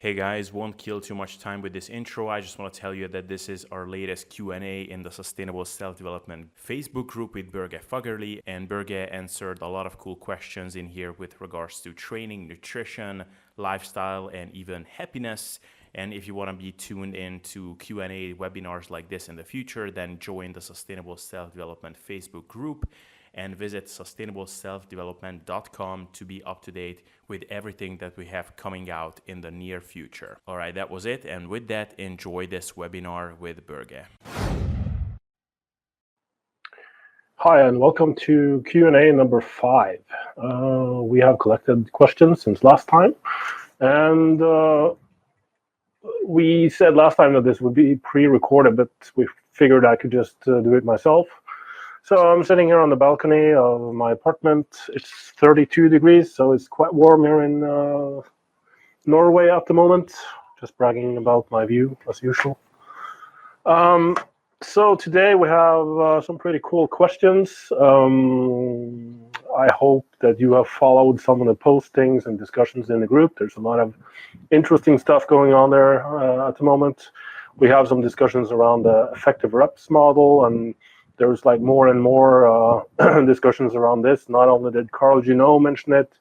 Hey guys, won't kill too much time with this intro. I just want to tell you that this is our latest Q&A in the Sustainable Self-Development Facebook group with Borge Fagerli, and Borge answered a lot of cool questions in here with regards to training, nutrition, lifestyle, and even happiness. And if you want to be tuned in to Q&A webinars like this in the future, then join the Sustainable Self-Development Facebook group and visit sustainableselfdevelopment.com to be up to date with everything that we have coming out in the near future. All right, that was it. And with that, enjoy this webinar with Borge. Hi, and welcome to Q&A number 5. We have collected questions since last time. And we said last time that this would be pre-recorded, but we figured I could just do it myself. So I'm sitting here on the balcony of my apartment. It's 32 degrees, so it's quite warm here in Norway at the moment. Just bragging about my view, as usual. So today we have some pretty cool questions. I hope that you have followed some of the postings and discussions in the group. There's a lot of interesting stuff going on there at the moment. We have some discussions around the effective reps model, and there's like more and more discussions around this. Not only did Carl Junot mention it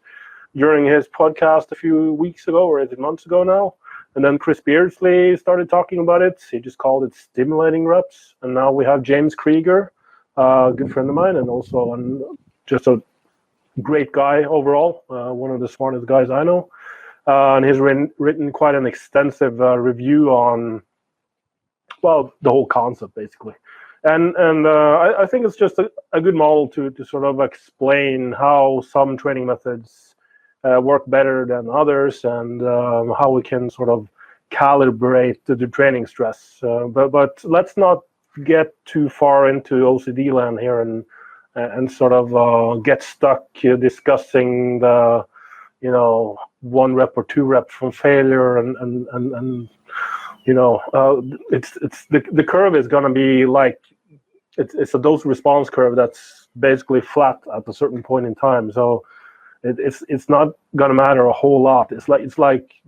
during his podcast a few weeks ago, or is it months ago now? And then Chris Beardsley started talking about it. He just called it stimulating reps. And now we have James Krieger, a good friend of mine, and also just a great guy overall, one of the smartest guys I know. And he's written quite an extensive review on, well, the whole concept, basically. And I think it's just a good model to sort of explain how some training methods work better than others, and how we can sort of calibrate the training stress. But let's not get too far into OCD land here and sort of get stuck discussing the 1 rep or 2 reps from failure and it's the curve is going to be like it's a dose response curve that's basically flat at a certain point in time. So it's not going to matter a whole lot. It's like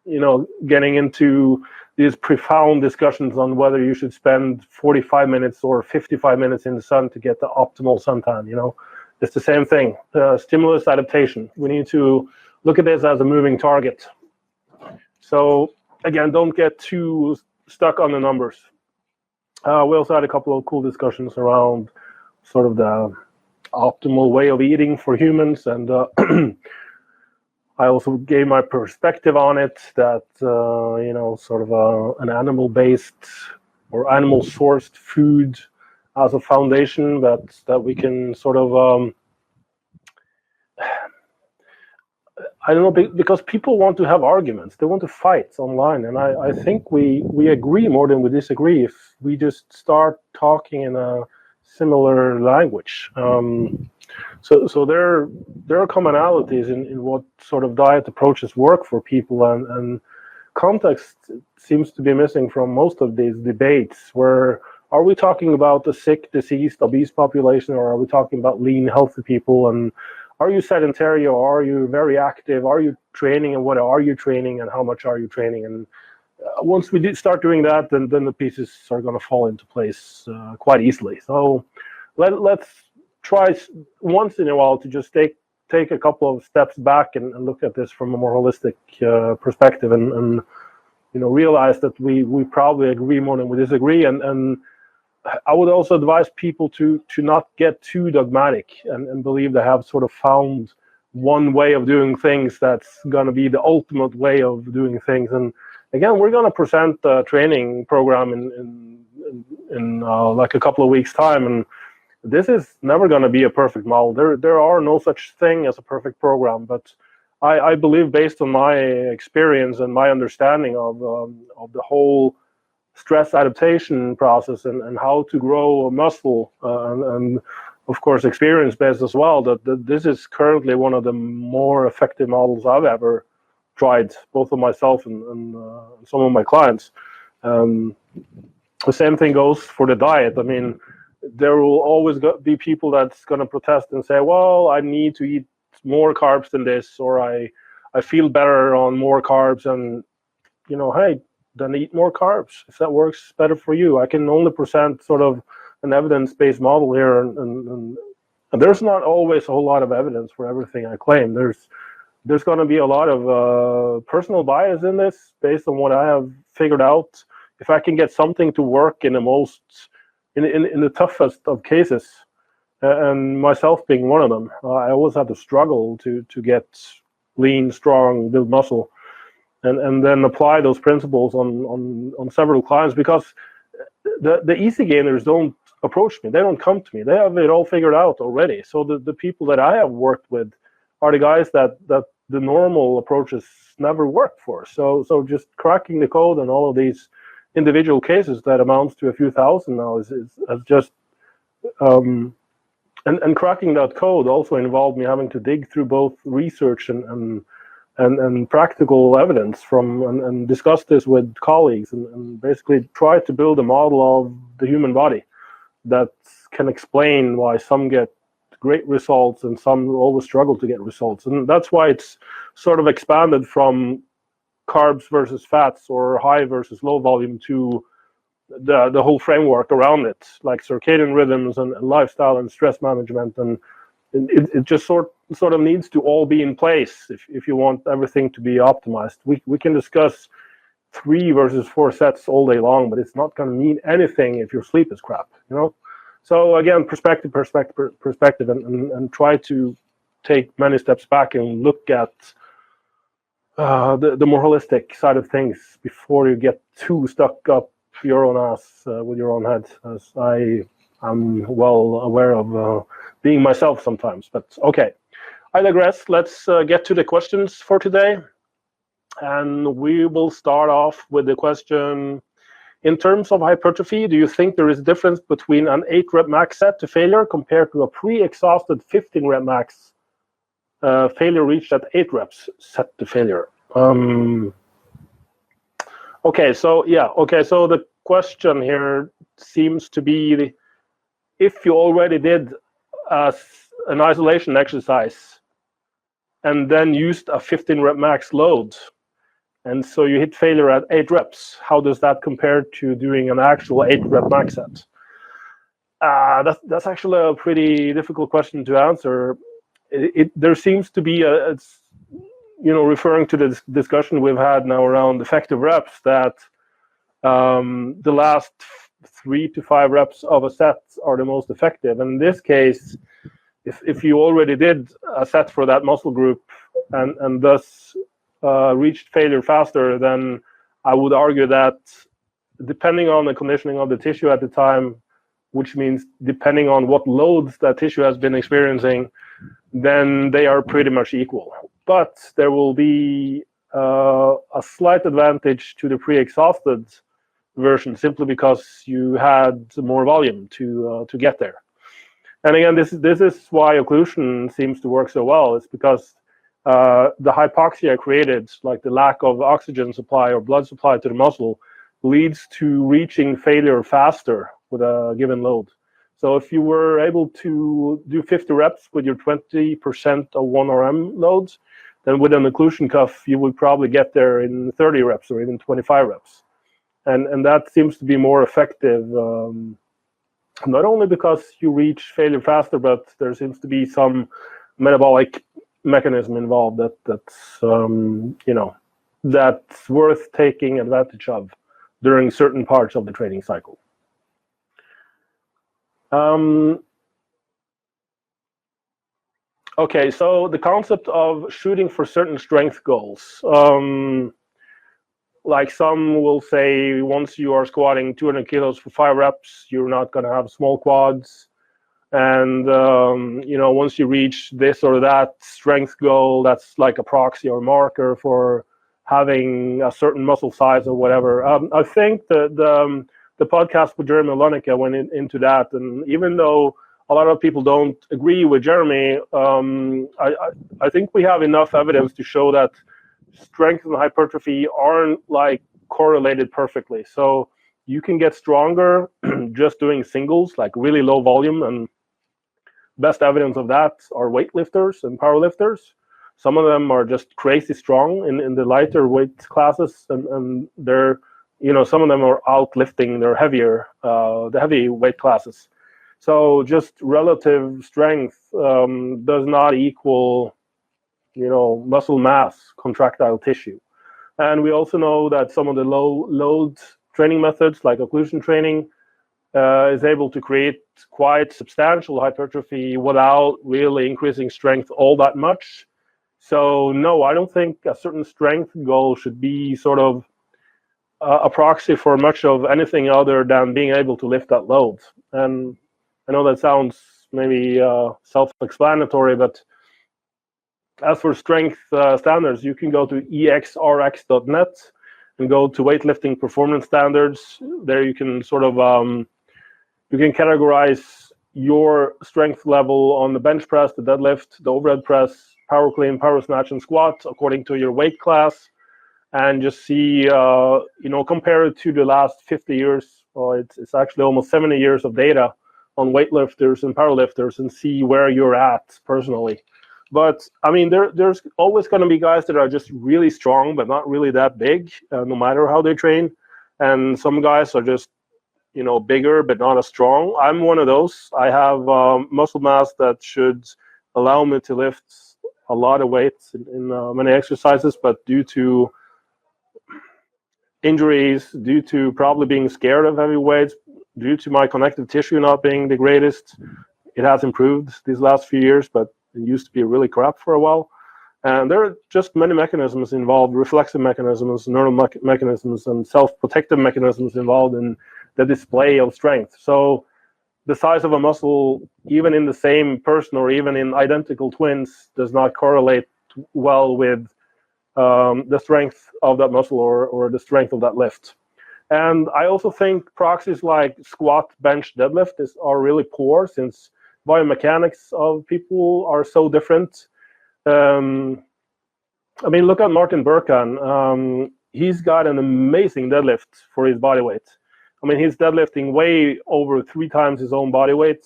getting into these profound discussions on whether you should spend 45 minutes or 55 minutes in the sun to get the optimal suntan. It's the same thing. Stimulus adaptation. We need to look at this as a moving target. So again, don't get too stuck on the numbers. We also had a couple of cool discussions around sort of the optimal way of eating for humans, and I also gave my perspective on it, that sort of an animal-based or animal-sourced food as a foundation that we can sort of I don't know, because people want to have arguments. They want to fight online. And I think we agree more than we disagree if we just start talking in a similar language. So there are commonalities in what sort of diet approaches work for people. And context seems to be missing from most of these debates, where are we talking about the sick, diseased, obese population, or are we talking about lean, healthy people? And are you sedentary, or are you very active? Are you training, and what are you training, and how much are you training? And once we start doing that, then the pieces are going to fall into place quite easily. So let's try once in a while to just take a couple of steps back and look at this from a more holistic perspective, and realize that we probably agree more than we disagree. And I would also advise people to not get too dogmatic and believe they have sort of found one way of doing things that's going to be the ultimate way of doing things. And again, we're going to present a training program in like a couple of weeks' time, and this is never going to be a perfect model. There are no such thing as a perfect program, but I believe, based on my experience and my understanding of the whole stress adaptation process and how to grow a muscle, and of course experience-based as well, that this is currently one of the more effective models I've ever tried, both of myself and some of my clients. The same thing goes for the diet. I mean, there will always be people that's going to protest and say, well, I need to eat more carbs than this, or I feel better on more carbs. And hey, then eat more carbs if that works better for you. I can only present sort of an evidence-based model here, and there's not always a whole lot of evidence for everything I claim. There's going to be a lot of personal bias in this based on what I have figured out. If I can get something to work in the toughest of cases, and myself being one of them, I always had to struggle to get lean, strong, build muscle, and then apply those principles on several clients, because the easy gainers don't approach me. They don't come to me. They have it all figured out already. So the people that I have worked with are the guys that the normal approaches never work for. So just cracking the code on all of these individual cases that amounts to a few thousand now is just and cracking that code also involved me having to dig through both research and practical evidence and discuss this with colleagues and basically try to build a model of the human body that can explain why some get great results and some always struggle to get results. And that's why it's sort of expanded from carbs versus fats or high versus low volume to the whole framework around it, like circadian rhythms and lifestyle and stress management. And it just sort of needs to all be in place if you want everything to be optimized. We can discuss 3 versus 4 sets all day long, but it's not going to mean anything if your sleep is crap, So again, perspective, and try to take many steps back and look at the more holistic side of things before you get too stuck up your own ass with your own head, as I am well aware of being myself sometimes. But okay, I digress. Let's get to the questions for today. And we will start off with the question, in terms of hypertrophy, do you think there is a difference between an 8-rep max set to failure compared to a pre-exhausted 15-rep max failure reached at 8 reps set to failure? Okay, so the question here seems to be, if you already did an isolation exercise and then used a 15-rep max load, and so you hit failure at 8 reps, how does that compare to doing an actual 8-rep max set? That's actually a pretty difficult question to answer. There seems to be referring to the discussion we've had now around effective reps, that the last 3 to 5 reps of a set are the most effective. And in this case, if you already did a set for that muscle group and thus reached failure faster, then I would argue that depending on the conditioning of the tissue at the time, which means depending on what loads that tissue has been experiencing, then they are pretty much equal. But there will be a slight advantage to the pre-exhausted version, simply because you had more volume to get there. And again, this is why occlusion seems to work so well. It's because the hypoxia created, like the lack of oxygen supply or blood supply to the muscle, leads to reaching failure faster with a given load. So if you were able to do 50 reps with your 20% of 1RM loads, then with an occlusion cuff, you would probably get there in 30 reps or even 25 reps. And that seems to be more effective, not only because you reach failure faster, but there seems to be some metabolic mechanism involved that's worth taking advantage of during certain parts of the training cycle. Okay, so the concept of shooting for certain strength goals. Like some will say, once you are squatting 200 kilos for 5 reps, you're not going to have small quads. And, once you reach this or that strength goal, that's like a proxy or marker for having a certain muscle size or whatever. I think the podcast with Jeremy Lonica went into that. And even though a lot of people don't agree with Jeremy, I think we have enough evidence to show that strength and hypertrophy aren't like correlated perfectly. So you can get stronger just doing singles, like really low volume, and best evidence of that are weightlifters and powerlifters. Some of them are just crazy strong in the lighter weight classes, and they're, some of them are outlifting their the heavy weight classes. So just relative strength does not equal, muscle mass, contractile tissue. And we also know that some of the low load training methods like occlusion training is able to create quite substantial hypertrophy without really increasing strength all that much. So no, I don't think a certain strength goal should be sort of a proxy for much of anything other than being able to lift that load. And I know that sounds maybe self-explanatory, but as for strength standards, you can go to exrx.net and go to weightlifting performance standards. There you can sort of you can categorize your strength level on the bench press, the deadlift, the overhead press, power clean, power snatch, and squat according to your weight class, and just see, compare it to the last 50 years. It's actually almost 70 years of data on weightlifters and powerlifters, and see where you're at personally. But I mean, there's always going to be guys that are just really strong, but not really that big, no matter how they train. And some guys are just, bigger, but not as strong. I'm one of those. I have muscle mass that should allow me to lift a lot of weights in many exercises, but due to injuries, due to probably being scared of heavy weights, due to my connective tissue not being the greatest, it has improved these last few years, but it used to be really crap for a while. And there are just many mechanisms involved, reflexive mechanisms, neural mechanisms, and self-protective mechanisms involved in the display of strength. So the size of a muscle, even in the same person or even in identical twins, does not correlate well with the strength of that muscle or the strength of that lift. And I also think proxies like squat, bench, deadlift are really poor, since biomechanics of people are so different. I mean, look at Martin Burkhan. He's got an amazing deadlift for his body weight. I mean, he's deadlifting way over 3 times his own body weight,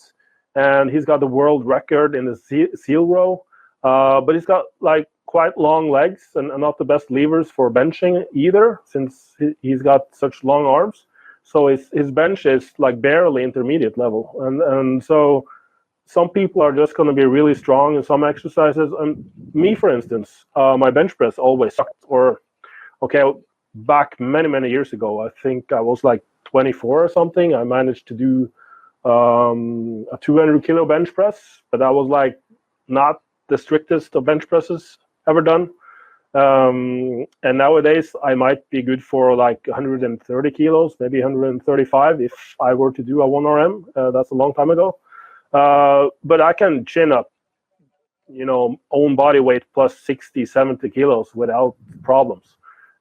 and he's got the world record in the seal row. But he's got like quite long legs and not the best levers for benching either, since he's got such long arms. So his bench is like barely intermediate level, and so some people are just going to be really strong in some exercises. And me, for instance, my bench press always sucked. Back many years ago, I think I was like 24 or something. I managed to do a 200 kilo bench press, but that was like not the strictest of bench presses ever done. And nowadays I might be good for like 130 kilos, maybe 135 if I were to do a 1RM. That's a long time ago. But I can chin up, own body weight plus 60, 70 kilos without problems.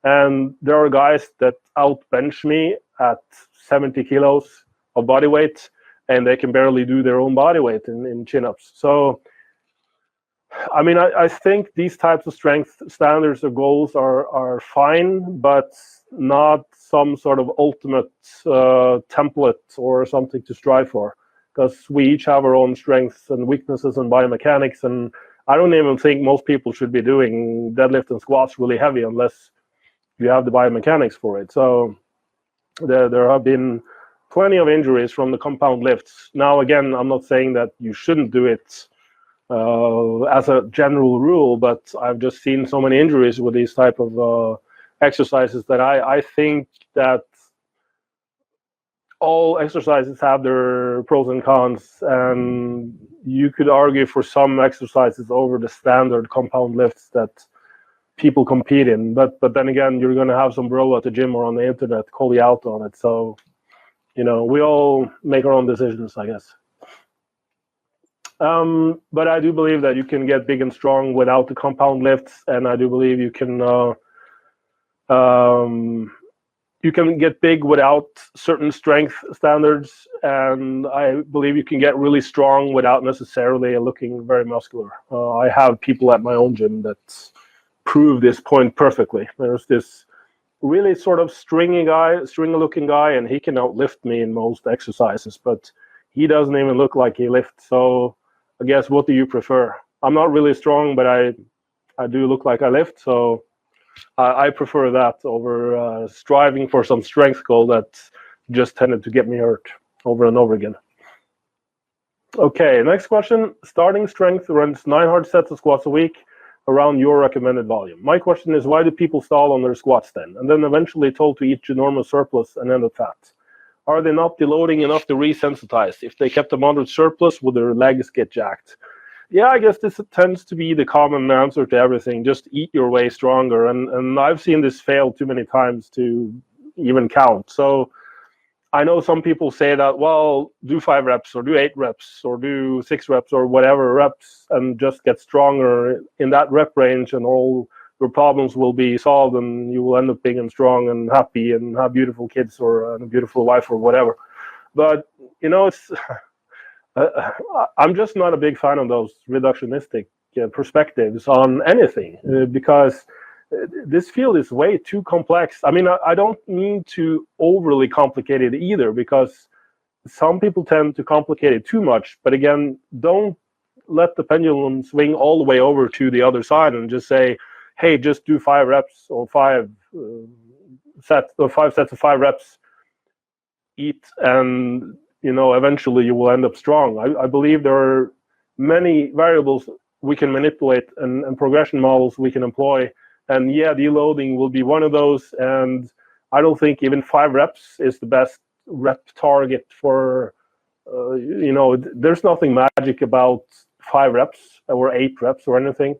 And there are guys that out bench me at 70 kilos of body weight, and they can barely do their own body weight in chin-ups. So, I mean, I think these types of strength standards or goals are fine, but not some sort of ultimate template or something to strive for, because we each have our own strengths and weaknesses and biomechanics. And I don't even think most people should be doing deadlift and squats really heavy unless you have the biomechanics for it. So there have been plenty of injuries from the compound lifts. Now, again, I'm not saying that you shouldn't do it as a general rule, but I've just seen so many injuries with these type of exercises that I think that all exercises have their pros and cons, and you could argue for some exercises over the standard compound lifts that people compete in, but then again, you're going to have some bro at the gym or on the internet call you out on it. So, we all make our own decisions, I guess. But I do believe that you can get big and strong without the compound lifts, and I do believe you can get big without certain strength standards, and I believe you can get really strong without necessarily looking very muscular. I have people at my own gym that prove this point perfectly. There's this really sort of stringy looking guy, and he can outlift me in most exercises, but he doesn't even look like he lifts. So I guess, what do you prefer? I'm not really strong, but I I do look like I lift, so I prefer that over striving for some strength goal that just tended to get me hurt over and over again. Okay, next question. Starting strength runs 9 hard sets of squats a week around your recommended volume. My question is, why do people stall on their squats then, and then eventually told to eat ginormous surplus and end up fat? Are they not deloading enough to resensitize? If they kept a moderate surplus, would their legs get jacked? Yeah, I guess this tends to be the common answer to everything. Just eat your way stronger. And I've seen this fail too many times to even count. So I know some people say that, well, do 5 reps or do 8 reps or do 6 reps or whatever reps and just get stronger in that rep range, and all your problems will be solved and you will end up being strong and happy and have beautiful kids or a beautiful wife or whatever. But, it's... I'm just not a big fan of those reductionistic perspectives on anything because this field is way too complex. I mean, I don't mean to overly complicate it either, because some people tend to complicate it too much. But again, don't let the pendulum swing all the way over to the other side and just say, hey, just do 5 reps or 5 sets of 5 reps, eat, and eventually you will end up strong. I believe there are many variables we can manipulate and progression models we can employ. And yeah, deloading will be one of those. And I don't think even 5 reps is the best rep target for, there's nothing magic about 5 reps or 8 reps or anything.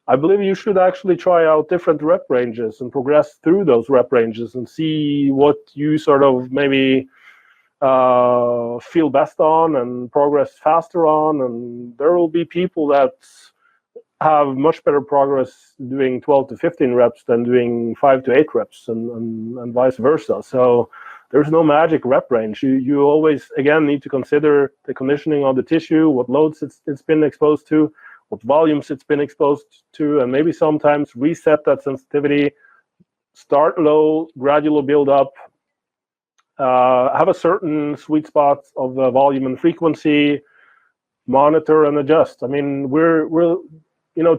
I believe you should actually try out different rep ranges and progress through those rep ranges and see what you sort of maybe feel best on and progress faster on. And there will be people that have much better progress doing 12 to 15 reps than doing 5 to 8 reps and vice versa. So there's no magic rep range. You always, again, need to consider the conditioning of the tissue, what loads it's been exposed to, what volumes it's been exposed to, and maybe sometimes reset that sensitivity, start low, gradually build up, have a certain sweet spot of volume and frequency, monitor and adjust. I mean, we're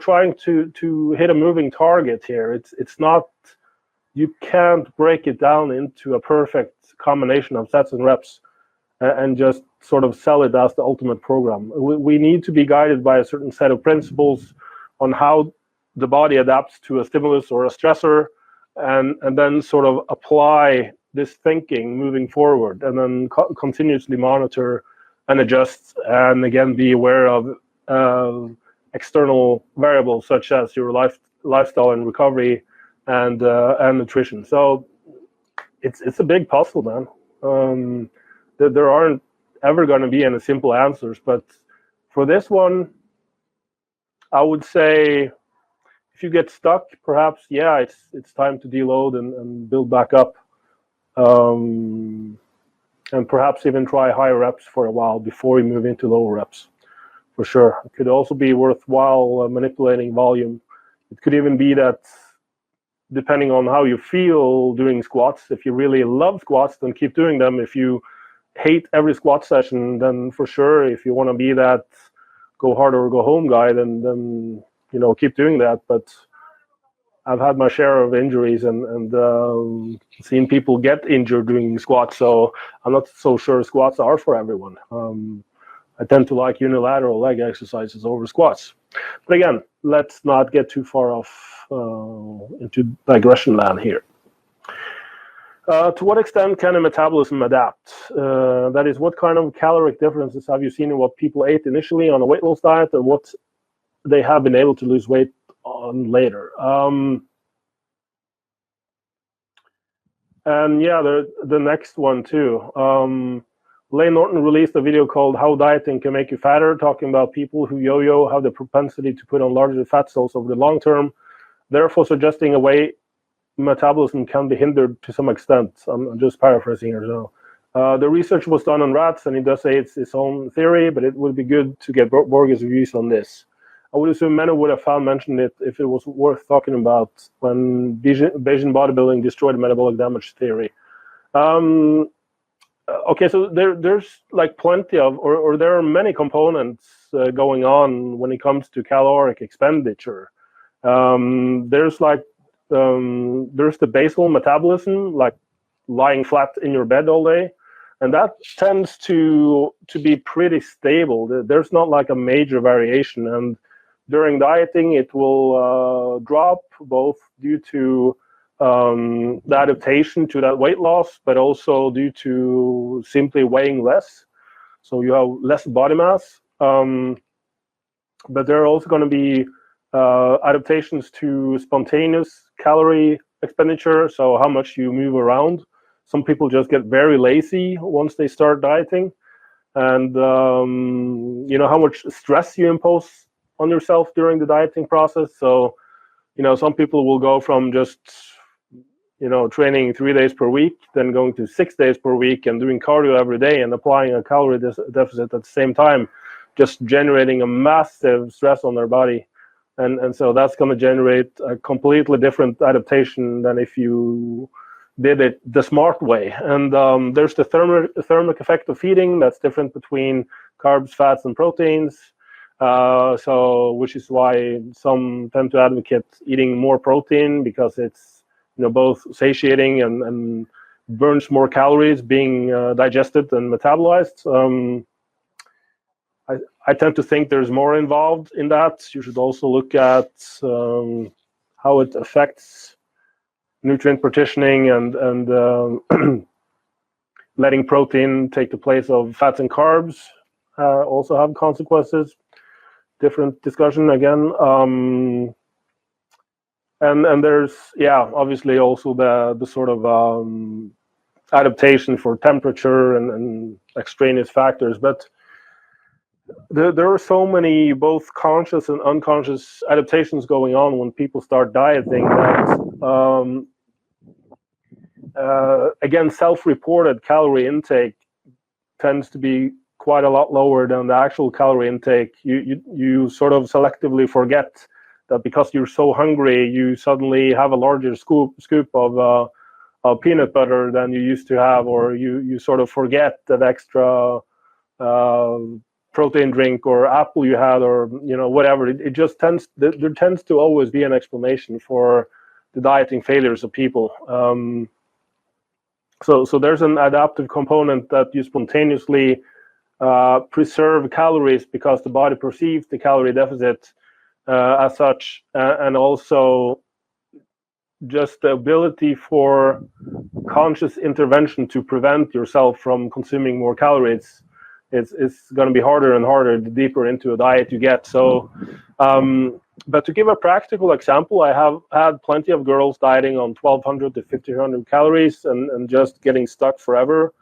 trying to hit a moving target here. It's not, you can't break it down into a perfect combination of sets and reps and just sort of sell it as the ultimate program. We need to be guided by a certain set of principles on how the body adapts to a stimulus or a stressor, and then sort of apply this thinking moving forward, and then continuously monitor and adjust, and again be aware of external variables such as your lifestyle and recovery and nutrition. So it's a big puzzle, man. There aren't ever going to be any simple answers, but for this one, I would say if you get stuck, perhaps it's time to deload and build back up. And perhaps even try higher reps for a while before you move into lower reps, for sure. It could also be worthwhile manipulating volume. It could even be that, depending on how you feel doing squats, if you really love squats, then keep doing them. If you hate every squat session, then for sure, if you want to be that go hard or go home guy, then keep doing that. But I've had my share of injuries and seen people get injured doing squats, so I'm not so sure squats are for everyone. I tend to like unilateral leg exercises over squats. But again, let's not get too far off into digression land here. To what extent can a metabolism adapt? That is, what kind of caloric differences have you seen in what people ate initially on a weight loss diet and what they have been able to lose weight on later? And yeah, the next one too. Lane Norton released a video called How Dieting Can Make You Fatter, talking about people who yo-yo have the propensity to put on larger fat cells over the long term, therefore suggesting a way metabolism can be hindered to some extent. I'm just paraphrasing here now. The research was done on rats, and he does say it's his own theory, but it would be good to get Borge's views on this. I would assume many would have found mentioned it if it was worth talking about when Bayesian bodybuilding destroyed the metabolic damage theory. Okay, so there's like plenty of, or there are many components going on when it comes to caloric expenditure. There's the basal metabolism, like lying flat in your bed all day, and that tends to be pretty stable. There's not like a major variation, and during dieting it will drop, both due to the adaptation to that weight loss, but also due to simply weighing less. So you have less body mass. But there are also going to be adaptations to spontaneous calorie expenditure, so how much you move around. Some people just get very lazy once they start dieting, and how much stress you impose on yourself during the dieting process. So some people will go from just training 3 days per week, then going to 6 days per week and doing cardio every day and applying a calorie deficit at the same time, just generating a massive stress on their body. And so that's going to generate a completely different adaptation than if you did it the smart way. And there's the thermic effect of feeding that's different between carbs, fats, and proteins. Which is why some tend to advocate eating more protein, because it's both satiating and burns more calories being digested and metabolized. I tend to think there's more involved in that. You should also look at how it affects nutrient partitioning and letting protein take the place of fats and carbs also have consequences. Different discussion again. And there's obviously also the sort of adaptation for temperature and extraneous factors, but there are so many both conscious and unconscious adaptations going on when people start dieting that again, self-reported calorie intake tends to be quite a lot lower than the actual calorie intake. You sort of selectively forget that because you're so hungry, you suddenly have a larger scoop of peanut butter than you used to have, or you sort of forget that extra protein drink or apple you had, or whatever. It just there tends to always be an explanation for the dieting failures of people. So there's an adaptive component that you spontaneously preserve calories because the body perceives the calorie deficit as such, and also just the ability for conscious intervention to prevent yourself from consuming more calories. It's going to be harder and harder the deeper into a diet you get. So, but to give a practical example, I have had plenty of girls dieting on 1,200 to 1,500 calories and just getting stuck forever,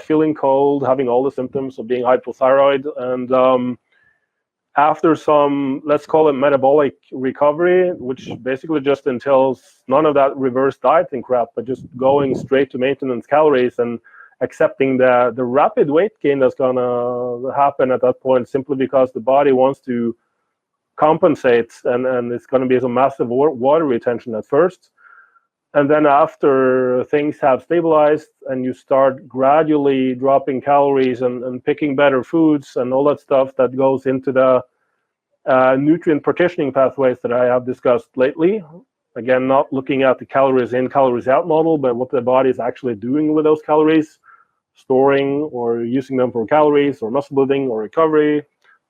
feeling cold, having all the symptoms of being hypothyroid. And after some, let's call it metabolic recovery, which basically just entails none of that reverse dieting crap, but just going straight to maintenance calories and accepting the rapid weight gain that's going to happen at that point, simply because the body wants to compensate, and it's going to be some massive water retention at first. And then after things have stabilized and you start gradually dropping calories and picking better foods and all that stuff that goes into the nutrient partitioning pathways that I have discussed lately, again, not looking at the calories in, calories out model, but what the body is actually doing with those calories, storing or using them for calories or muscle building or recovery,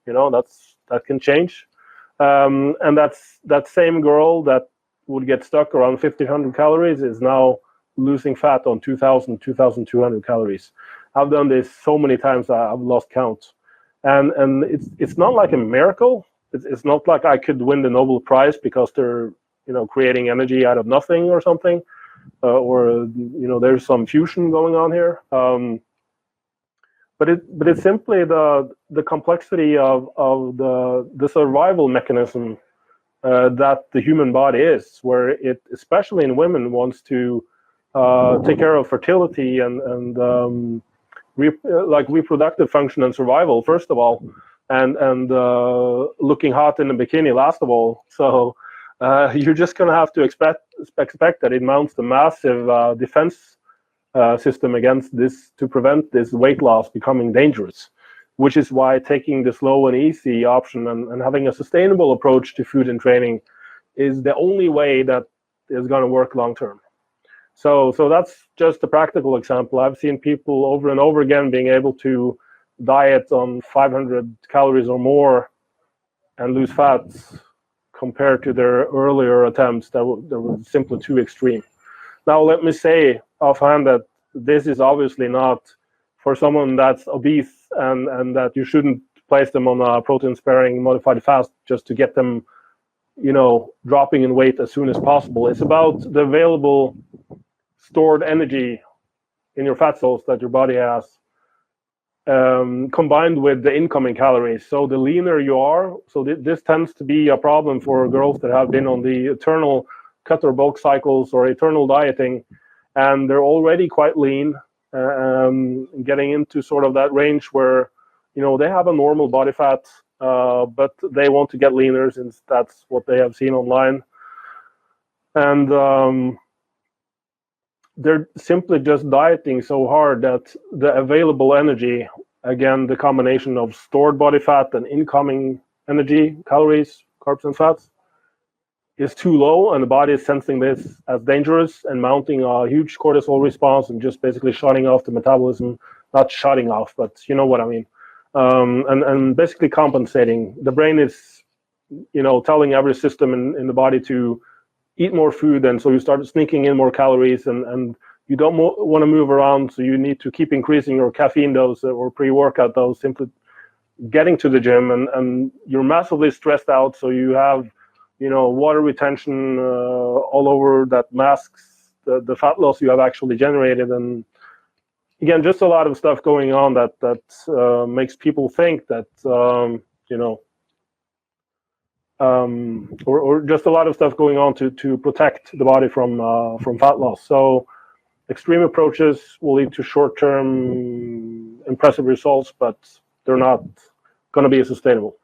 that can change. And that same girl that would get stuck around 1,500 calories is now losing fat on 2,000, 2,200 calories. I've done this so many times I've lost count. And it's not like a miracle. It's not like I could win the Nobel Prize because they're creating energy out of nothing or something, or there's some fusion going on here. But it's simply the complexity of the survival mechanism that the human body is, where it, especially in women, wants to take care of fertility and reproductive function and survival first of all, and looking hot in a bikini last of all. So you're just going to have to expect that it mounts the massive defense system against this to prevent this weight loss becoming dangerous, which is why taking the slow and easy option and having a sustainable approach to food and training is the only way that is going to work long term. So that's just a practical example. I've seen people over and over again being able to diet on 500 calories or more and lose fats compared to their earlier attempts that were simply too extreme. Now, let me say offhand that this is obviously not for someone that's obese and that you shouldn't place them on a protein-sparing modified fast just to get them, dropping in weight as soon as possible. It's about the available stored energy in your fat cells that your body has, combined with the incoming calories. So the leaner you are, so this tends to be a problem for girls that have been on the eternal cut or bulk cycles or eternal dieting, and they're already quite lean, getting into sort of that range where, they have a normal body fat, but they want to get leaner since that's what they have seen online. And they're simply just dieting so hard that the available energy, again, the combination of stored body fat and incoming energy, calories, carbs, and fats, is too low, and the body is sensing this as dangerous and mounting a huge cortisol response and just basically shutting off the metabolism, not shutting off, but you know what I mean. And basically compensating. The brain is, telling every system in the body to eat more food, and so you start sneaking in more calories, and you don't want to move around, so you need to keep increasing your caffeine dose or pre-workout dose, simply getting to the gym, and you're massively stressed out, so you have water retention all over that masks the fat loss you have actually generated. And again, just a lot of stuff going on that makes people think that or just a lot of stuff going on to protect the body from fat loss. So extreme approaches will lead to short-term impressive results, but they're not going to be sustainable.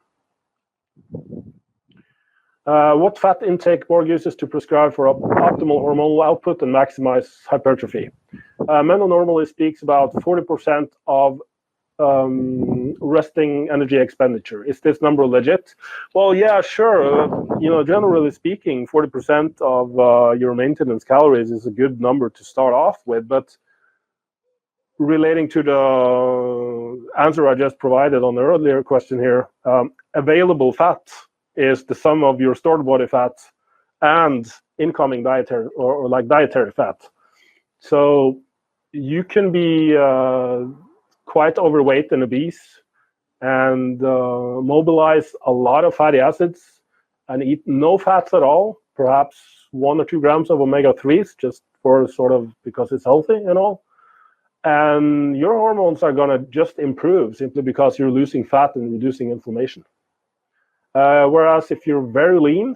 What fat intake Borge uses to prescribe for optimal hormonal output and maximize hypertrophy? Meno normally speaks about 40% of resting energy expenditure. Is this number legit? Well, yeah, sure. Generally speaking, 40% of your maintenance calories is a good number to start off with. But relating to the answer I just provided on the earlier question here, available fat is the sum of your stored body fat and incoming dietary or like dietary fat. So you can be quite overweight and obese and mobilize a lot of fatty acids and eat no fats at all, perhaps 1 or 2 grams of omega-3s just for sort of because it's healthy and all. And your hormones are going to just improve simply because you're losing fat and reducing inflammation. Whereas if you're very lean,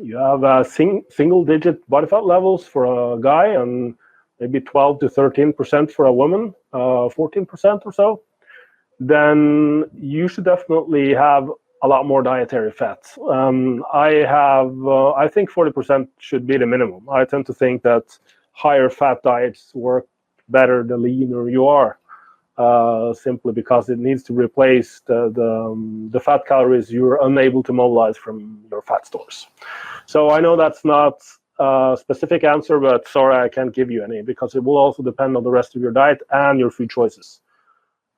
you have single-digit body fat levels for a guy and maybe 12 to 13% for a woman, 14% or so, then you should definitely have a lot more dietary fat. I think 40% should be the minimum. I tend to think that higher fat diets work better the leaner you are. Simply because it needs to replace the fat calories you're unable to mobilize from your fat stores. So I know that's not a specific answer, but sorry, I can't give you any because it will also depend on the rest of your diet and your food choices.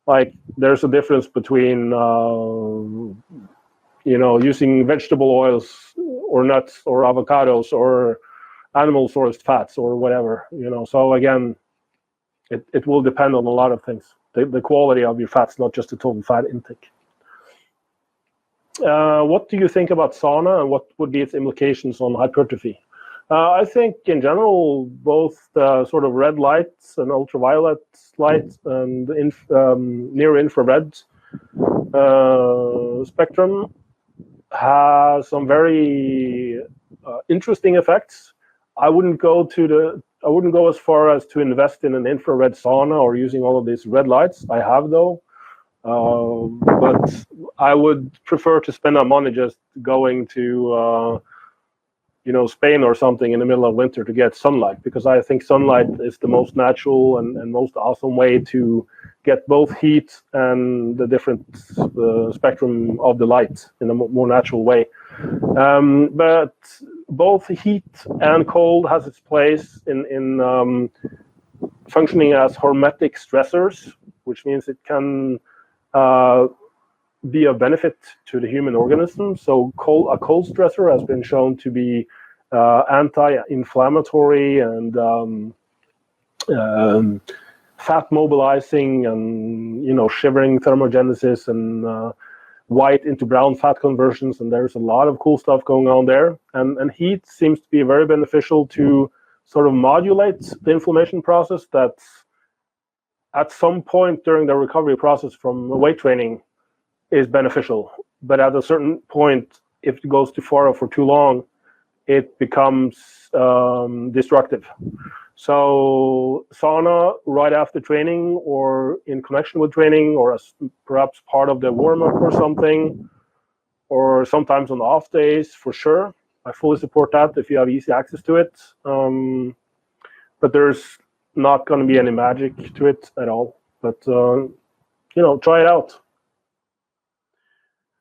Like there's a difference between using vegetable oils or nuts or avocados or animal sourced fats or whatever. So again, it will depend on a lot of things. The quality of your fats, not just the total fat intake. What do you think about sauna and what would be its implications on hypertrophy? I think in general, both the sort of red lights and ultraviolet lights and near infrared spectrum has some very interesting effects. I wouldn't go as far as to invest in an infrared sauna or using all of these red lights. I have though, but I would prefer to spend our money just going to Spain or something in the middle of winter to get sunlight, because I think sunlight is the most natural and most awesome way to get both heat and the different spectrum of the light in a more natural way. But both heat and cold has its place in functioning as hormetic stressors, which means it can be of benefit to the human organism. So a cold stressor has been shown to be anti-inflammatory and fat mobilizing, and shivering thermogenesis and white into brown fat conversions, and there's a lot of cool stuff going on there. And heat seems to be very beneficial to sort of modulate the inflammation process that's at some point during the recovery process from weight training is beneficial. But at a certain point, if it goes too far or for too long, it becomes destructive. So sauna right after training or in connection with training, or as perhaps part of the warm-up or something, or sometimes on off days, for sure. I fully support that if you have easy access to it. But there's not going to be any magic to it at all. But, try it out.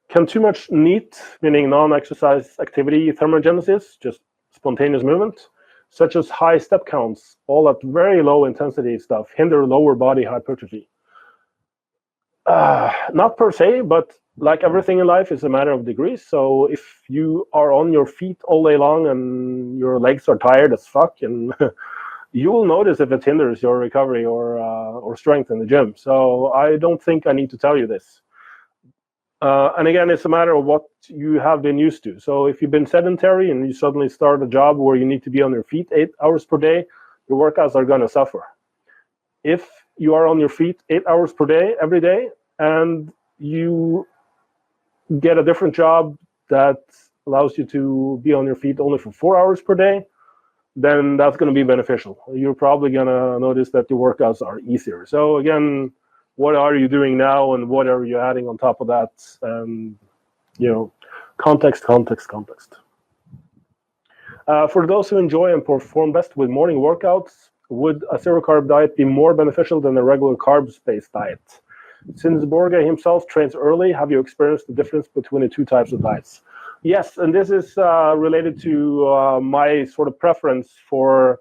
Can too much NEAT, meaning non-exercise activity thermogenesis, just spontaneous movement, such as high step counts, all at very low intensity stuff, hinder lower body hypertrophy? Not per se, but like everything in life, it's a matter of degrees. So if you are on your feet all day long and your legs are tired as fuck, and you will notice if it hinders your recovery or strength in the gym. So I don't think I need to tell you this. And again, it's a matter of what you have been used to. So if you've been sedentary and you suddenly start a job where you need to be on your feet 8 hours per day, your workouts are going to suffer. If you are on your feet 8 hours per day, every day, and you get a different job that allows you to be on your feet only for 4 hours per day, then that's going to be beneficial. You're probably going to notice that your workouts are easier. So again, what are you doing now, and what are you adding on top of that? Context. For those who enjoy and perform best with morning workouts, would a zero-carb diet be more beneficial than a regular carb-based diet? Since Borge himself trains early, have you experienced the difference between the two types of diets? Yes, and this is related to my sort of preference for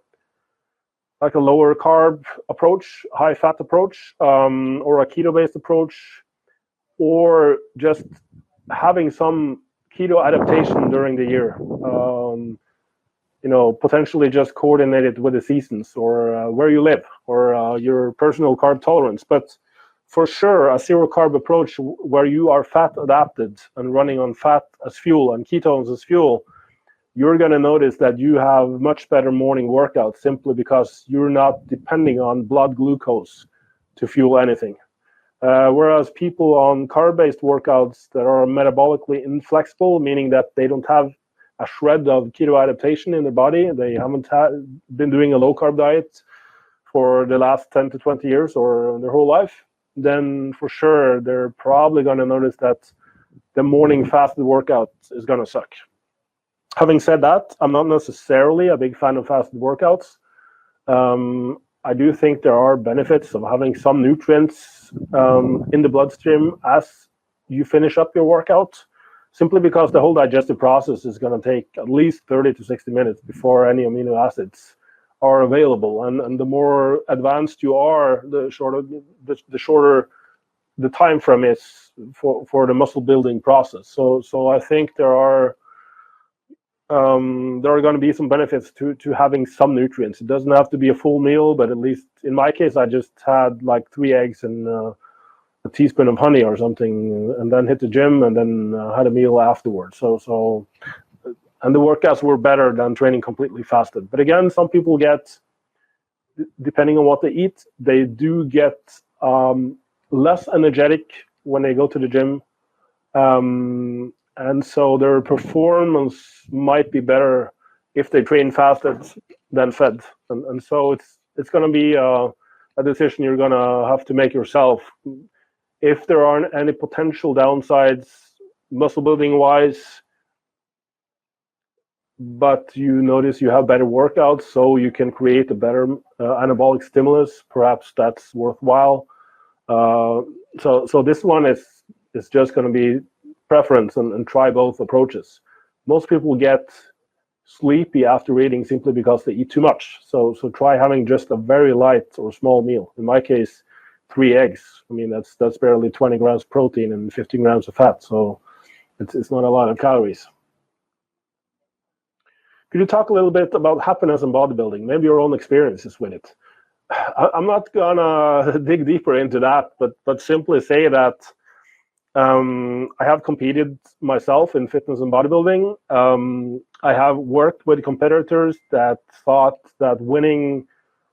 like a lower carb approach, high fat approach, or a keto-based approach, or just having some keto adaptation during the year. Potentially just coordinated with the seasons or where you live or your personal carb tolerance. But for sure, a zero carb approach where you are fat adapted and running on fat as fuel and ketones as fuel, you're going to notice that you have much better morning workouts simply because you're not depending on blood glucose to fuel anything. Whereas people on carb-based workouts that are metabolically inflexible, meaning that they don't have a shred of keto adaptation in their body, they haven't been doing a low-carb diet for the last 10 to 20 years or their whole life, then for sure they're probably going to notice that the morning fasted workout is going to suck. Having said that, I'm not necessarily a big fan of fasted workouts. I do think there are benefits of having some nutrients in the bloodstream as you finish up your workout, simply because the whole digestive process is going to take at least 30 to 60 minutes before any amino acids are available. And the more advanced you are, the shorter the time frame is for the muscle building process. So I think there are going to be some benefits to having some nutrients. It doesn't have to be a full meal, but at least in my case, I just had like 3 eggs and a teaspoon of honey or something, and then hit the gym and then had a meal afterwards. And the workouts were better than training completely fasted. But again, some people get, depending on what they eat, they do get less energetic when they go to the gym. And so their performance might be better if they train fasted than fed. And so it's going to be a decision you're going to have to make yourself. If there aren't any potential downsides muscle building wise, but you notice you have better workouts, so you can create a better anabolic stimulus, perhaps that's worthwhile. So this one is just going to be preference and try both approaches. most people get sleepy after eating simply because they eat too much. So try having just a very light or small meal. In my case, 3 eggs. I mean, that's barely 20 grams of protein and 15 grams of fat. So it's not a lot of calories. Could you talk a little bit about happiness and bodybuilding, maybe your own experiences with it? I'm not gonna dig deeper into that, but simply say that I have competed myself in fitness and bodybuilding. I have worked with competitors that thought that winning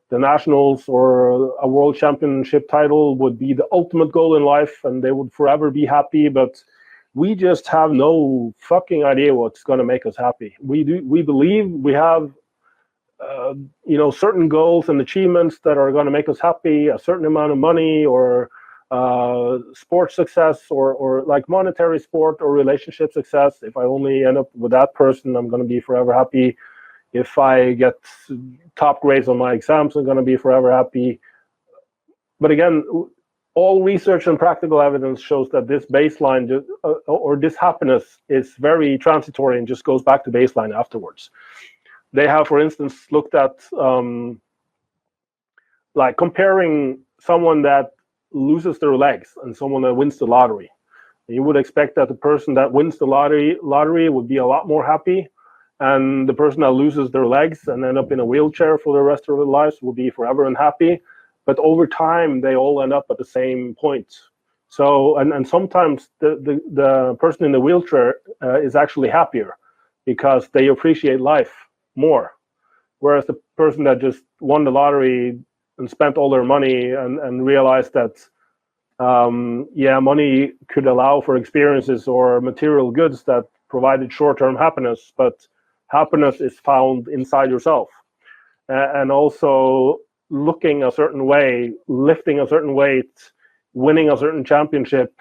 the nationals or a world championship title would be the ultimate goal in life and they would forever be happy, but we just have no fucking idea what's going to make us happy. We believe we have certain goals and achievements that are going to make us happy, a certain amount of money or sports success or like monetary sport or relationship success. If I only end up with that person, I'm going to be forever happy. If I get top grades on my exams, I'm going to be forever happy. But again, all research and practical evidence shows that this baseline or this happiness is very transitory and just goes back to baseline afterwards. They have, for instance, looked at like comparing someone that loses their legs and someone that wins the lottery. You would expect that the person that wins the lottery would be a lot more happy, and the person that loses their legs and end up in a wheelchair for the rest of their lives will be forever unhappy. But over time, they all end up at the same point. So, and sometimes the person in the wheelchair is actually happier because they appreciate life more. Whereas the person that just won the lottery and spent all their money and realized that, money could allow for experiences or material goods that provided short-term happiness, but happiness is found inside yourself. And also looking a certain way, lifting a certain weight, winning a certain championship,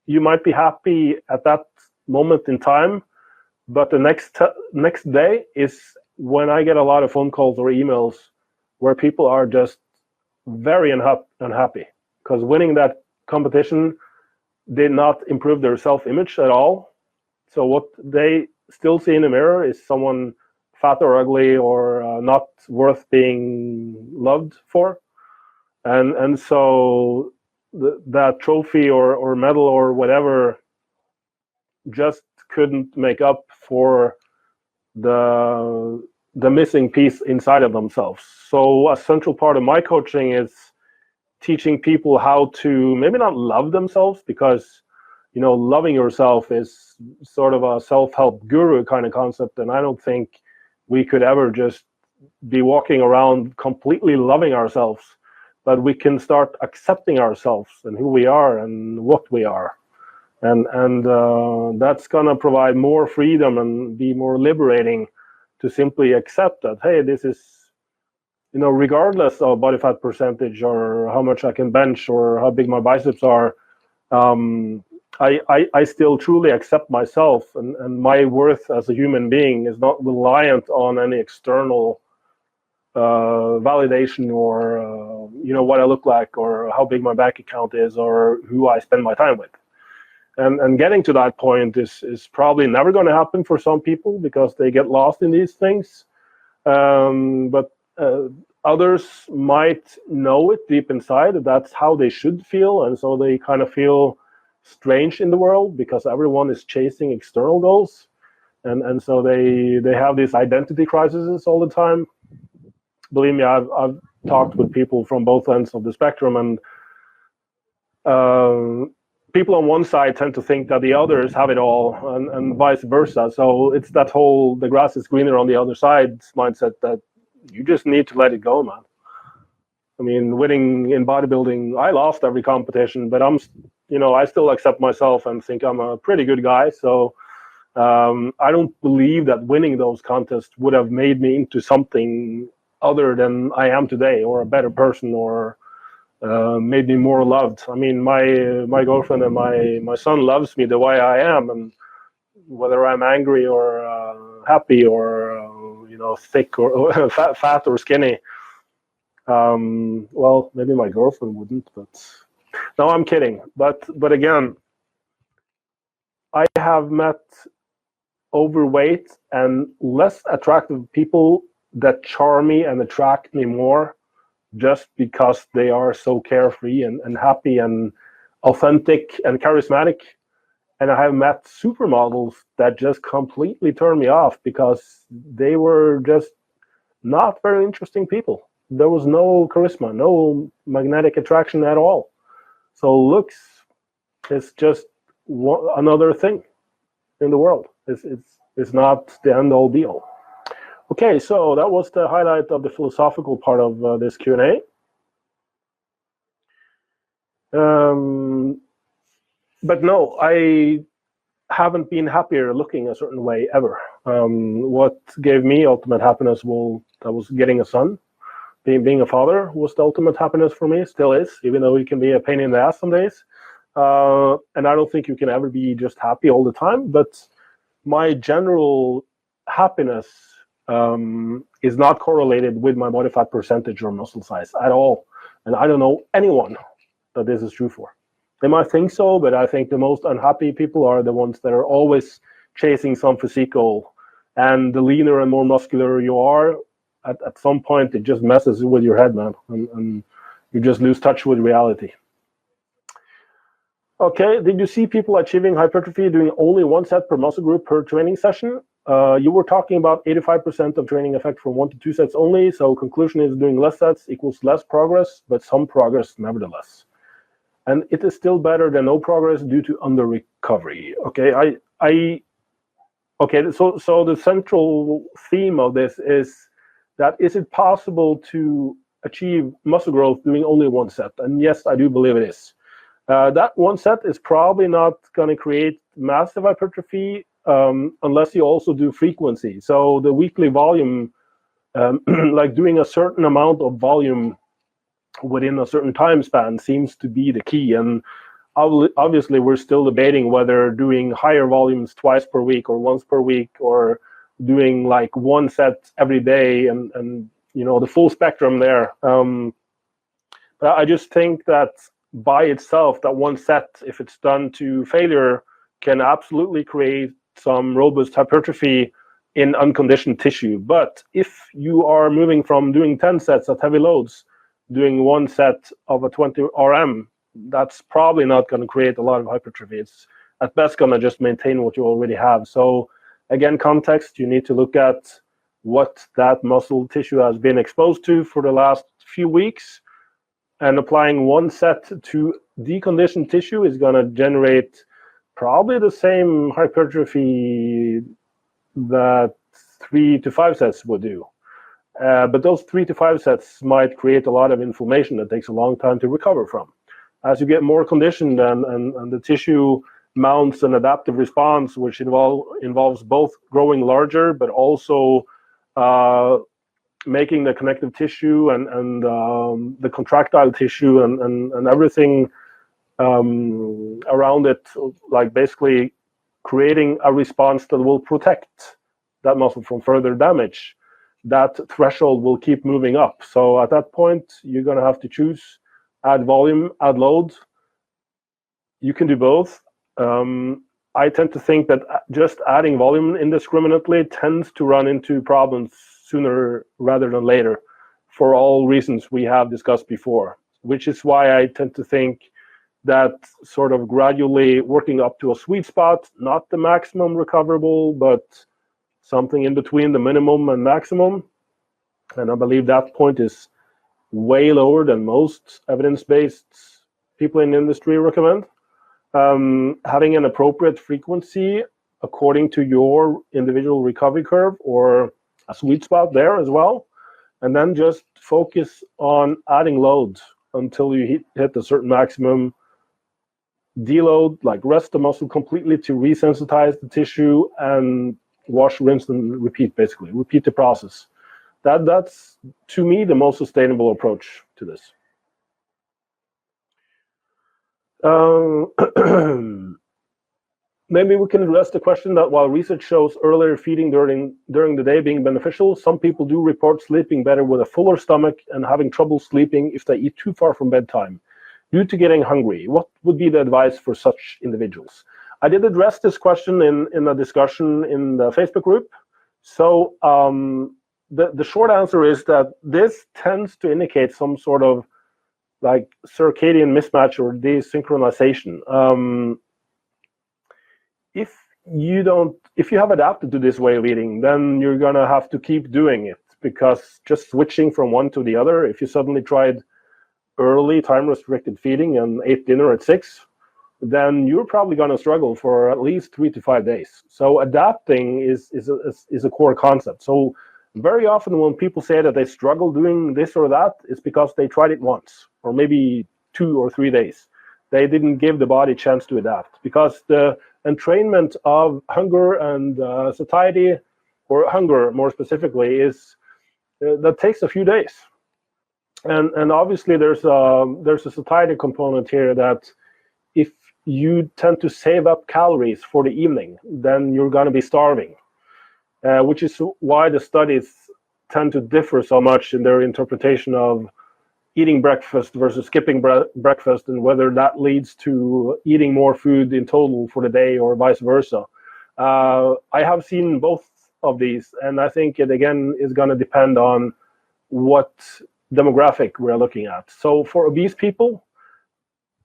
you might be happy at that moment in time, but the next day is when I get a lot of phone calls or emails where people are just very unhappy because winning that competition did not improve their self-image at all. So what they still see in the mirror is someone fat or ugly or not worth being loved for. And so that trophy or medal or whatever just couldn't make up for the missing piece inside of themselves. So a central part of my coaching is teaching people how to maybe not love themselves, because loving yourself is sort of a self-help guru kind of concept, and I don't think we could ever just be walking around completely loving ourselves, but we can start accepting ourselves and who we are and what we are, and that's gonna provide more freedom and be more liberating to simply accept that, hey, this is, regardless of body fat percentage or how much I can bench or how big my biceps are, I still truly accept myself, and my worth as a human being is not reliant on any external validation or what I look like or how big my bank account is or who I spend my time with. And getting to that point is probably never going to happen for some people because they get lost in these things. But others might know it deep inside that that's how they should feel, and so they kind of feel strange in the world because everyone is chasing external goals, and so they have these identity crises all the time. Believe me, I've talked with people from both ends of the spectrum, and people on one side tend to think that the others have it all, and vice versa. So it's that whole "the grass is greener on the other side" mindset that you just need to let it go, man. I mean, winning in bodybuilding, I lost every competition, but I still accept myself and think I'm a pretty good guy. So I don't believe that winning those contests would have made me into something other than I am today, or a better person, or made me more loved. I mean, my girlfriend and my son loves me the way I am, and whether I'm angry or happy or thick or fat or skinny. Well, maybe my girlfriend wouldn't, but no, I'm kidding. But again, I have met overweight and less attractive people that charm me and attract me more just because they are so carefree and happy and authentic and charismatic. And I have met supermodels that just completely turn me off because they were just not very interesting people. There was no charisma, no magnetic attraction at all. So looks is just another thing in the world. It's not the end-all be-all. Okay, so that was the highlight of the philosophical part of this Q&A. But no, I haven't been happier looking a certain way ever. What gave me ultimate happiness that was getting a son. Being a father was the ultimate happiness for me, still is, even though it can be a pain in the ass some days. And I don't think you can ever be just happy all the time, but my general happiness is not correlated with my body fat percentage or muscle size at all. And I don't know anyone that this is true for. They might think so, but I think the most unhappy people are the ones that are always chasing some physique goal. And the leaner and more muscular you are, at some point it just messes with your head, man, and you just lose touch with reality. Okay, did you see people achieving hypertrophy doing only one set per muscle group per training session? You were talking about 85% of training effect from 1 to 2 sets only, so conclusion is doing less sets equals less progress, but some progress nevertheless. And it is still better than no progress due to under recovery. Okay, so the central theme of this is that is it possible to achieve muscle growth doing only one set? And yes, I do believe it is. That one set is probably not going to create massive hypertrophy unless you also do frequency. So the weekly volume, like doing a certain amount of volume within a certain time span seems to be the key. And obviously we're still debating whether doing higher volumes twice per week or once per week or doing like one set every day and you know, the full spectrum there. But I just think that by itself, that one set, if it's done to failure, can absolutely create some robust hypertrophy in unconditioned tissue. But if you are moving from doing 10 sets at heavy loads, doing one set of a 20 RM, that's probably not going to create a lot of hypertrophy. It's at best going to just maintain what you already have. So again, context, you need to look at what that muscle tissue has been exposed to for the last few weeks, and applying one set to deconditioned tissue is going to generate probably the same hypertrophy that 3 to 5 sets would do. But those 3 to 5 sets might create a lot of inflammation that takes a long time to recover from. As you get more conditioned and the tissue mounts an adaptive response, which involves both growing larger, but also making the connective tissue and the contractile tissue and everything around it, like basically creating a response that will protect that muscle from further damage. That threshold will keep moving up. So at that point, you're going to have to choose, add volume, add load. You can do both. I tend to think that just adding volume indiscriminately tends to run into problems sooner rather than later, for all reasons we have discussed before, which is why I tend to think that sort of gradually working up to a sweet spot, not the maximum recoverable, but something in between the minimum and maximum. And I believe that point is way lower than most evidence-based people in the industry recommend. Having an appropriate frequency according to your individual recovery curve, or a sweet spot there as well, and then just focus on adding load until you hit a certain maximum. Deload, like rest the muscle completely to resensitize the tissue, and wash, rinse, and repeat, basically. Repeat the process. That's, to me, the most sustainable approach to this. Maybe we can address the question that while research shows earlier feeding during the day being beneficial, some people do report sleeping better with a fuller stomach and having trouble sleeping if they eat too far from bedtime due to getting hungry. What would be the advice for such individuals? I did address this question in a discussion in the Facebook group. So the short answer is that this tends to indicate some sort of like circadian mismatch or desynchronization. If you have adapted to this way of eating, then you're gonna have to keep doing it, because just switching from one to the other, if you suddenly tried early time-restricted feeding and ate dinner at 6, then you're probably going to struggle for at least 3 to 5 days. So adapting is a core concept. So very often when people say that they struggle doing this or that, it's because they tried it once, or maybe 2 or 3 days. They didn't give the body a chance to adapt, because the entrainment of hunger and satiety, or hunger more specifically, is that takes a few days. And obviously there's a satiety component here, that if you tend to save up calories for the evening, then you're going to be starving, which is why the studies tend to differ so much in their interpretation of eating breakfast versus skipping breakfast, and whether that leads to eating more food in total for the day or vice versa. I have seen both of these, and I think it again is going to depend on what demographic we're looking at. So for obese people,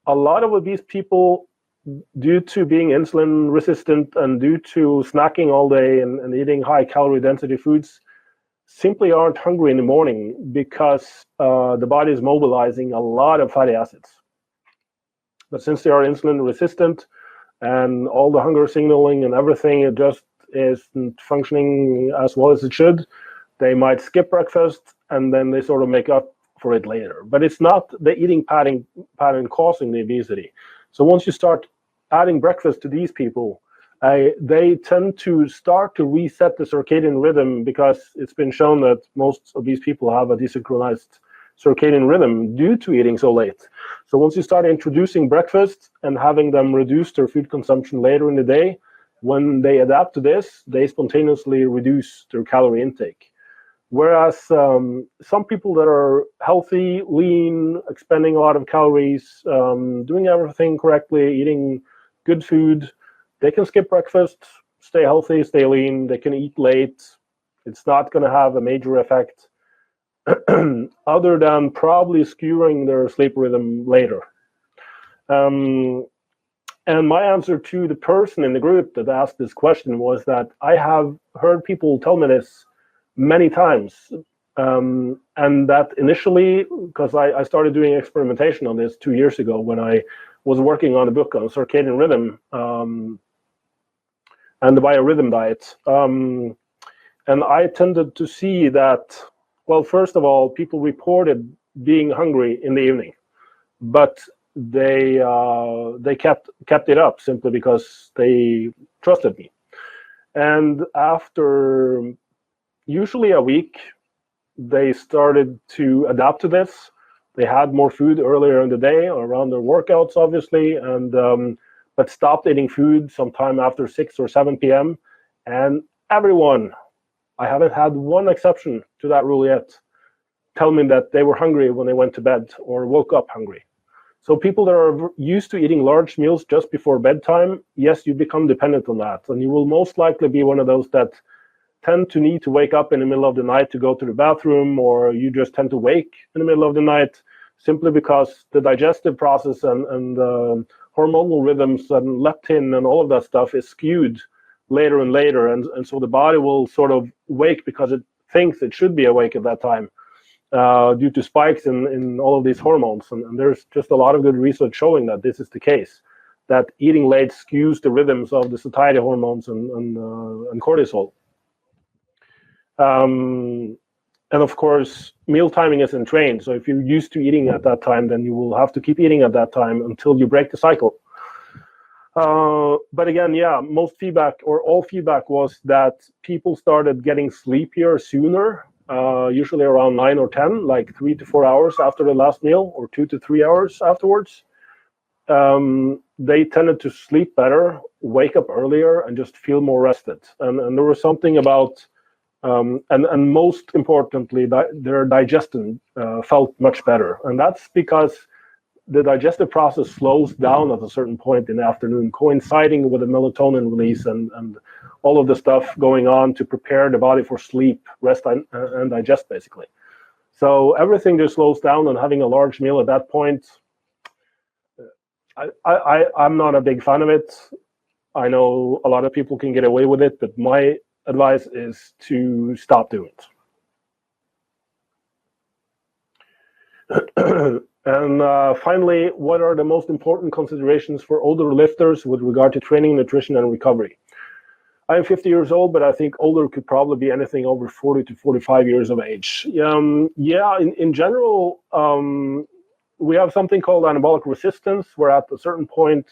a lot of obese people, due to being insulin resistant and due to snacking all day and eating high calorie density foods, simply aren't hungry in the morning, because the body is mobilizing a lot of fatty acids. But since they are insulin resistant and all the hunger signaling and everything, it just isn't functioning as well as it should, they might skip breakfast and then they sort of make up for it later. But it's not the eating pattern causing the obesity. So once you start adding breakfast to these people, they tend to start to reset the circadian rhythm, because it's been shown that most obese people have a desynchronized circadian rhythm due to eating so late. So once you start introducing breakfast and having them reduce their food consumption later in the day, when they adapt to this, they spontaneously reduce their calorie intake. Whereas some people that are healthy, lean, expending a lot of calories, doing everything correctly, eating good food, they can skip breakfast, stay healthy, stay lean, they can eat late. It's not going to have a major effect other than probably skewing their sleep rhythm later. And my answer to the person in the group that asked this question was that I have heard people tell me this many times, and that initially, because I started doing experimentation on this 2 years ago when I was working on a book on circadian rhythm and the biorhythm diet, and I tended to see that, well, first of all, people reported being hungry in the evening, but they kept it up simply because they trusted me. And after usually a week, they started to adapt to this. They had more food earlier in the day, around their workouts, obviously, and but stopped eating food sometime after 6 or 7 p.m. And everyone, I haven't had one exception to that rule yet, tell me that they were hungry when they went to bed or woke up hungry. So people that are used to eating large meals just before bedtime, yes, you become dependent on that. And you will most likely be one of those that tend to need to wake up in the middle of the night to go to the bathroom, or you just tend to wake in the middle of the night simply because the digestive process and hormonal rhythms and leptin and all of that stuff is skewed later and later. And so the body will sort of wake because it thinks it should be awake at that time, due to spikes in all of these hormones. And there's just a lot of good research showing that this is the case, that eating late skews the rhythms of the satiety hormones and cortisol. And of course, meal timing is entrained. So if you're used to eating at that time, then you will have to keep eating at that time until you break the cycle. But again, yeah, most feedback or all feedback was that people started getting sleepier sooner, usually around 9 or 10, like 3 to 4 hours after the last meal, or 2 to 3 hours afterwards. They tended to sleep better, wake up earlier, and just feel more rested. And there was something about and most importantly, their digestion felt much better. And that's because the digestive process slows down at a certain point in the afternoon, coinciding with the melatonin release and all of the stuff going on to prepare the body for sleep, rest, and digest, basically. So everything just slows down, and having a large meal at that point, I'm not a big fan of it. I know a lot of people can get away with it, but my advice is to stop doing it. And finally, what are the most important considerations for older lifters with regard to training, nutrition, and recovery? I'm 50 years old, but I think older could probably be anything over 40 to 45 years of age. In general, we have something called anabolic resistance, where at a certain point,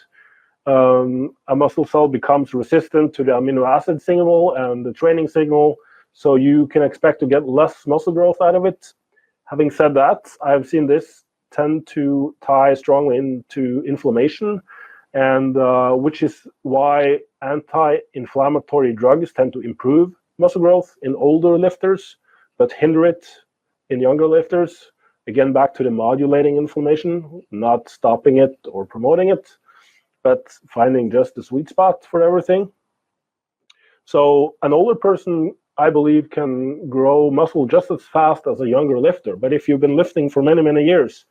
a muscle cell becomes resistant to the amino acid signal and the training signal, so you can expect to get less muscle growth out of it. Having said that, I've seen this tend to tie strongly into inflammation, and which is why anti-inflammatory drugs tend to improve muscle growth in older lifters, but hinder it in younger lifters. Again, back to the modulating inflammation, not stopping it or promoting it, but finding just the sweet spot for everything. So an older person, I believe, can grow muscle just as fast as a younger lifter. But if you've been lifting for many, many years,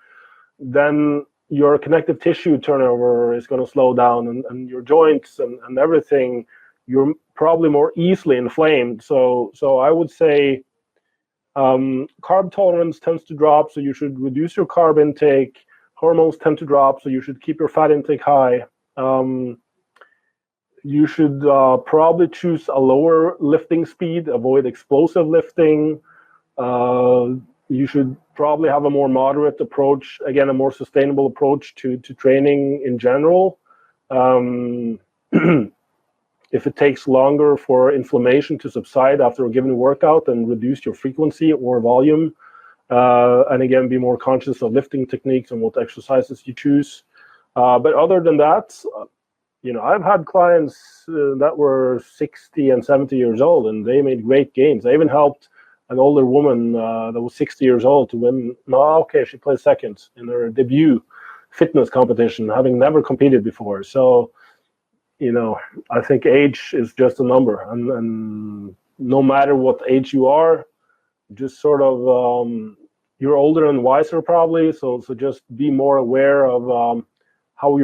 then your connective tissue turnover is going to slow down, and your joints and everything, you're probably more easily inflamed. So I would say carb tolerance tends to drop, so you should reduce your carb intake. Hormones tend to drop, so you should keep your fat intake high. You should probably choose a lower lifting speed, avoid explosive lifting. You should probably have a more moderate approach, again, a more sustainable approach to training in general. If it takes longer for inflammation to subside after a given workout, then reduce your frequency or volume. And again, be more conscious of lifting techniques and what exercises you choose. But other than that, I've had clients that were 60 and 70 years old, and they made great gains. I even helped an older woman that was 60 years old to win. She placed second in her debut fitness competition, having never competed before. So, I think age is just a number, and no matter what age you are, just sort of you're older and wiser probably. So just be more aware of how you